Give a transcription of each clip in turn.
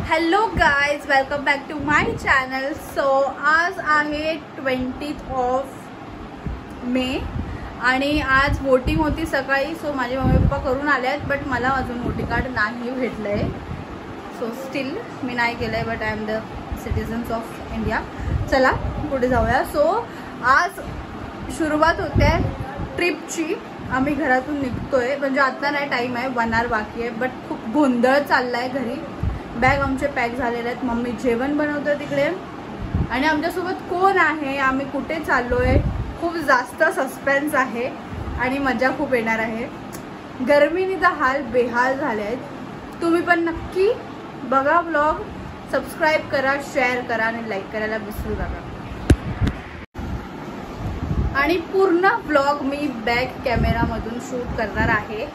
Hello guys, welcome back to my channel. So आज आहे 20 मे आणि आज वोटिंग होती सकाळी. सो माझे मम्मी पप्पा करून आले आहेत, बट मला अजून वोटिंग कार्ड नाही भेटलं आहे. सो स्टील मी नाही केलं आहे, but I am the citizens of India. चला पुढे जाऊया. सो आज सुरुवात होते ट्रिपची. आम्ही घरातून निघतोय, म्हणजे आता नाही, टाईम आहे, 1 hour बाकी आहे, बट खूप गोंधळ चालला आहे घरी. बॅग आमचे पॅक झालेले आहेत, मम्मी जेवण बनवतोय तिकडे, आणि आमच्यासोबत कोण आहे, आम्ही कुठे चाललोय, खूप जास्त सस्पेन्स आहे आणि मजा खूप येणार आहे. गरमीने तर हाल बेहाल झाले आहेत. तुम्ही पण नक्की बघा व्लॉग, सबस्क्राईब करा, शेअर करा आणि लाईक करायला विसरू नका. आणि पूर्ण व्लॉग मी बॅक कॅमेरामधून शूट करणार आहे.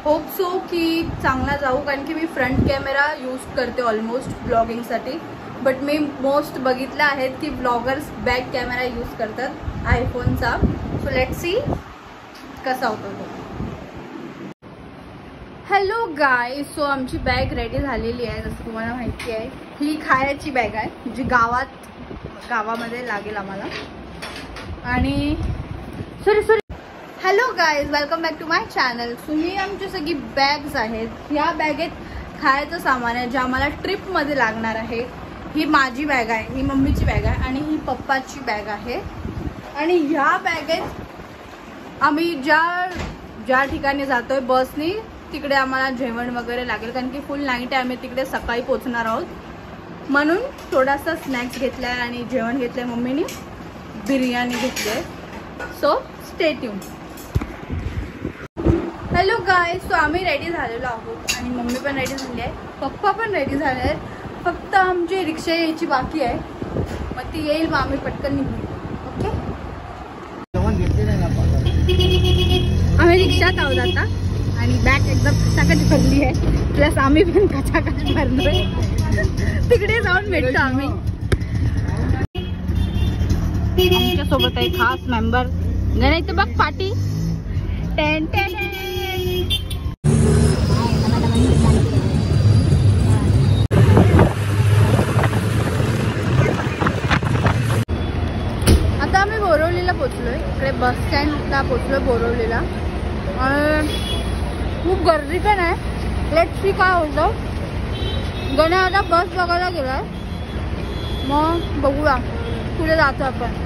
होप सो की चांगला जाऊ, कारण की मी फ्रंट कॅमेरा यूज करते ऑलमोस्ट ब्लॉगिंगसाठी, बट मी मोस्ट बघितलं आहेत की ब्लॉगर्स बॅक कॅमेरा यूज करतात आयफोनचा. सो लेट्स सी कसा होतो तो. हॅलो गाय, सो आमची बॅग रेडी झालेली आहे. जसं तुम्हाला माहिती आहे, ही खायची बॅग आहे जी गावामध्ये लागेल आम्हाला. आणि sorry hello guys, welcome back to my channel. तुम्ही आमची सगळी बॅग्स आहेत. ह्या बॅगेत खायचं सामान आहे जे आम्हाला ट्रिपमध्ये लागणार आहे. ही माझी बॅग आहे, ही मम्मीची बॅग आहे आणि ही पप्पाची बॅग आहे. आणि ह्या बॅगेत आम्ही ज्या ठिकाणी जातोय बसनी, तिकडे आम्हाला जेवण वगैरे लागेल, कारण की फुल नाईट आहे, आम्ही तिकडे सकाळी पोचणार आहोत. म्हणून थोडासा स्नॅक्स घेतला आहे आणि जेवण घेतलं आहे. मम्मीने बिर्याणी घेतली आहे. So stay tune. Hello guys, so आम्ही रेडी झालेलो आहोत आणि मम्मी पण रेडी झाली आहे, पप्पा पण रेडी झाले आहेत. फक्त आमची रिक्षा यायची बाकी आहे, मग ती येईल, मग आम्ही पटकन निघू. ओके, आम्ही रिक्षात आहोत आता आणि बॅग एकदम कचाकच भरली आहे, प्लस आम्ही पण कचाकच भरलोय. तिकडे जाऊन भेटतो आम्ही. आमच्या सोबत आहे खास मेंबर गणेश. बघ पाटी टेन टेन. आता आम्ही बोरवलीला पोचलोय. इकडे बस स्टँडला पोचलोय बोरवलीला. खूप गर्दी पण आहे. लेट्स सी काय होतं. गणे आता बस बघायला गेलाय, मग बघूया पुढे जातो आपण.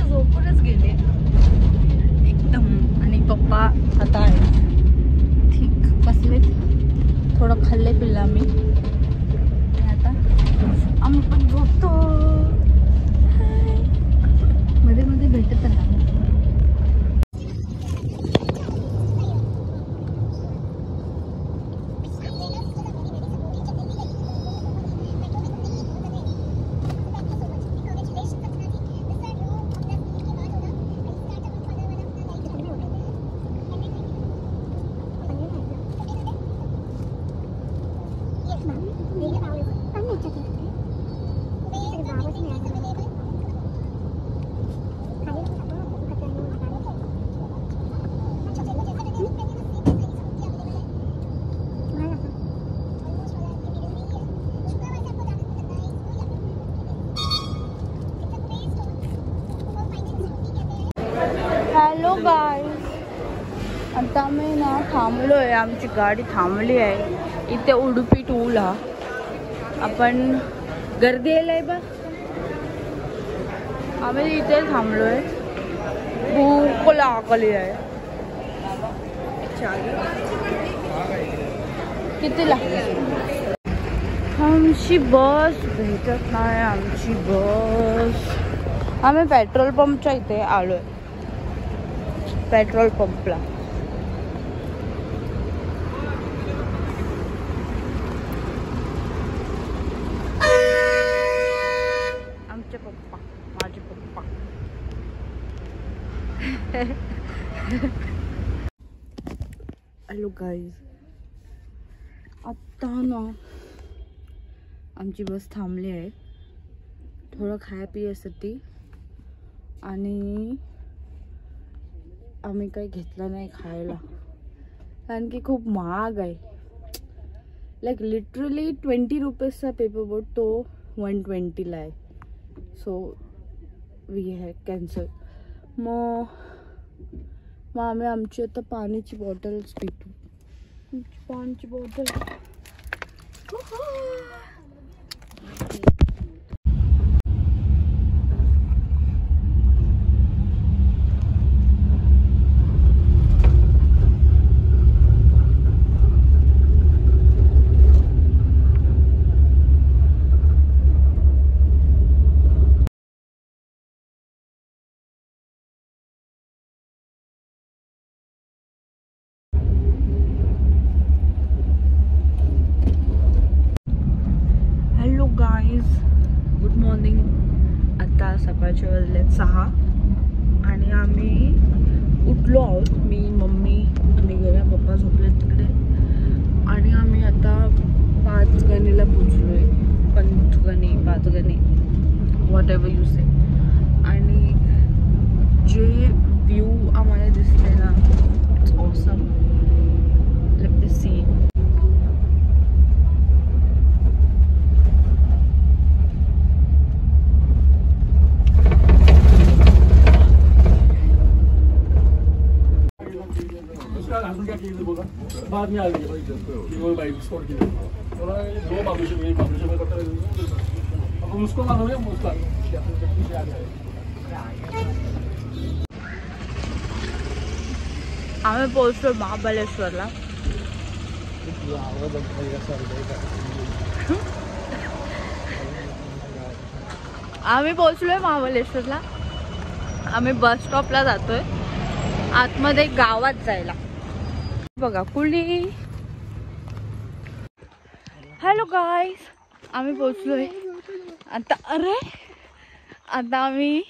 झोपूनच गेले एकदम, आणि पप्पा आता आहे ठीक बसले, थोडं खाल्ले पिल्लं आम्ही, आणि आता आम्ही पण झोपतो. मध्ये मध्ये भेटत ना. हॅलो गाईज, आता आम्ही ना थांबलोय, आमची गाडी थांबली आहे इथे उडुपी टूला. आपण गर्दी यायलाय बा, आम्ही इथे थांबलोय. भूक लागली आहे. कितीला आमची बस भेटत नाही. आमची बस, आम्ही पेट्रोल पंपच्या इथे आलोय, पेट्रोल पंपला. आमचे पप्पा, माझे पप्पा. हॅलो गाईज, आत्ता ना आमची बस थांबली आहे थोडं खाया पियासाठी आणि आम्ही काही घेतलं नाही खायला कारण की खूप महाग आहे. लाईक लिटरली 20 रुपीजचा पेपर बोट तो 120ला आहे. So we have cancel. मग आम्ही आमची आता पाण्याची बॉटल्स पितो. पाण्याची बॉटल गुड मॉर्निंग. आता सकाळचे वाजले 6 आणि आम्ही उठलो आहोत. मी मम्मी आम्ही गेल्या पप्पा झोपले तिकडे आणि आम्ही आता 5 गणीला पोचलो आहे. 5 गणी व्हॉट एव्हर यू से. आणि जे व्ह्यू आम्हाला दिसते ना it's awesome. Let me see. बाद में आ गई वो भाई स्कोर की थोड़ा दो बाबूजी में करता है अब उसको मालूम है उसका आम्ही पोहोचलो महाबळेश्वरला. आम्ही पोहोचलोय महाबळेश्वरला. आम्ही बस स्टॉपला जातोय आतमध्ये गावात जायला. बघा कुणी. हॅलो गाईज, आम्ही पोहोचलोय आता. अरे आता आम्ही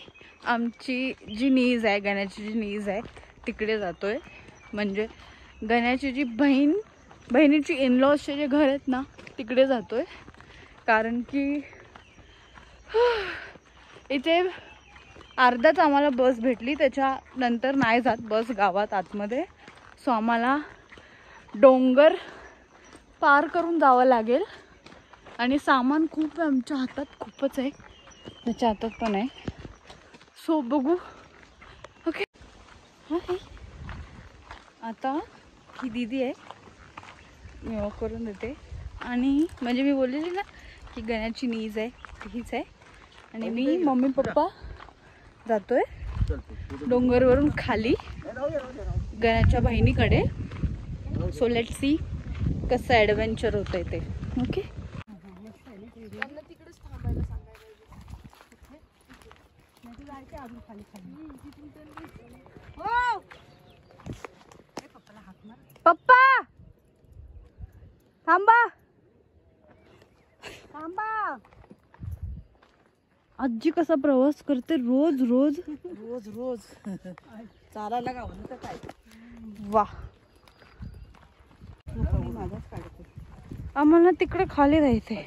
आमची जी नीज आहे गण्याची जी नीज आहे तिकडे जातोय. म्हणजे गण्याची जी बहिणीची इनलॉजचे जे घर आहेत ना तिकडे जातोय. कारण की इथे अर्धाच आम्हाला बस भेटली, त्याच्यानंतर नाही जात बस गावात आतमध्ये. सो आम्हाला डोंगर पार करून जावं लागेल आणि सामान खूप आहे आमच्या हातात, खूपच आहे. त्याच्या हातात पण आहे. सो बघू. ओके. हाय. आता ही दीदी आहे, मी वॉक करून देते. आणि म्हणजे मी बोललेली ना की गण्याची नीज आहे हीच आहे. आणि मी मम्मी पप्पा जातोय डोंगरवरून खाली गण्याच्या बहिणीकडे. सो लेट सी कसं ॲडव्हेंचर होतंय ते. ओके. पप्पा थांबा थांबा. आजी कसा प्रवास करते रोज रोज रोज रोज चालायला गावलं तर काय. वा. आम्हाला तिकडे खाली राहायचंय.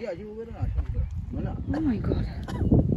Oh my God.